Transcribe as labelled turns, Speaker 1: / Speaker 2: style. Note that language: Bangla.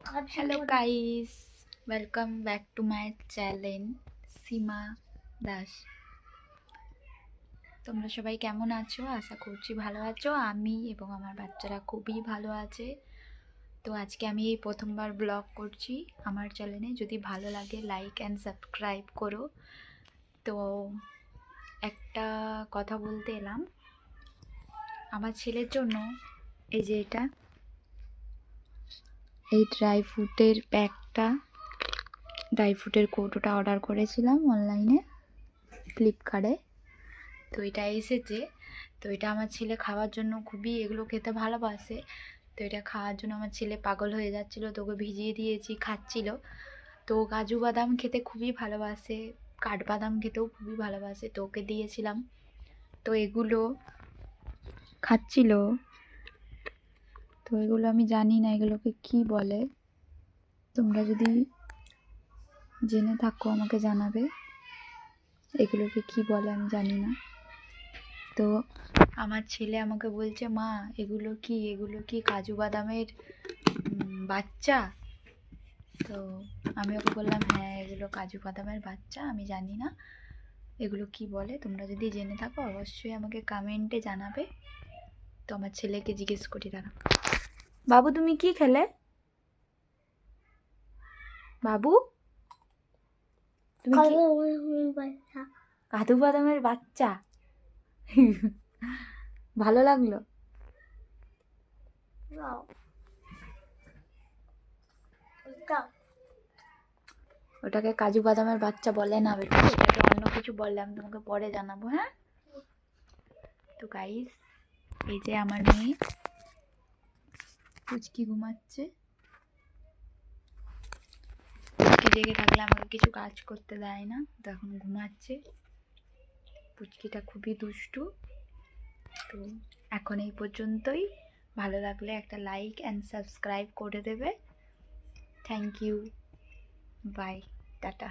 Speaker 1: Hello guys, welcome back to my channel Seema Das. তোমরা সবাই কেমন আছো? আশা করছি ভালো আছো। আমি এবং আমার বাচ্চারা খুবই ভালো আছে। তো আজকে আমি এই প্রথমবার ব্লগ করছি আমার চ্যানেলে। যদি ভালো লাগে লাইক অ্যান্ড সাবস্ক্রাইব করো। তো একটা কথা বলতে এলাম, আমার ছেলের জন্য এই যে এই ড্রাই ফ্রুটের প্যাকটা, ড্রাই ফ্রুটের কৌটোটা অর্ডার করেছিলাম অনলাইনে ফ্লিপকার্টে। তো এটা এসেছে। তো এটা আমার ছেলে খাওয়ার জন্য খুবই এগুলো খেতে ভালোবাসে। তো এটা খাওয়ার জন্য আমার ছেলে পাগল হয়ে যাচ্ছিলো। তো ওকে ভিজিয়ে দিয়েছি, খাচ্ছিল। তো কাজু বাদাম খেতে খুবই ভালোবাসে, কাঠবাদাম খেতেও খুবই ভালোবাসে। তো ওকে দিয়েছিলাম। তো এগুলো খাচ্ছিল। তো এগুলো আমি জানি না এগুলোকে কি বলে। তোমরা যদি জেনে থাকো আমাকে জানাবে এগুলোকে কি বলে, আমি জানি না। তো আমার ছেলে আমাকে বলছে, মা এগুলো কি কাজু বাদামের বাচ্চা? তো আমি ওকে বললাম, হ্যাঁ এগুলো কাজু বাদামের বাচ্চা, আমি জানি না এগুলো কি বলে। তোমরা যদি জেনে থাকো অবশ্যই আমাকে কমেন্টে জানাবে। তো আমার ছেলেকে জিজ্ঞেস করি, দাঁড়া। বাবু তুমি কি খেলে? বাবু তুমি কি? কাজু বাদামের বাচ্চা। ভালো লাগলো? ওটাকে কাজু বাদামের বাচ্চা বলে না বেটা, এটাকে অন্য কিছু বললে আমি তোমাকে পরে জানাবো। হ্যাঁ। তো গাইস, এই যে আমার মেয়ে পুচকি ঘুমাচ্ছে। পুচকি জেগে থাকলে আমাকে কিছু কাজ করতে দেয় না, তো এখন ঘুমাচ্ছে। পুচকিটা খুবই দুষ্টু। তো এখন এই পর্যন্তই। ভালো লাগলে একটা লাইক অ্যান্ড সাবস্ক্রাইব করে দেবে। Thank you, bye, tata.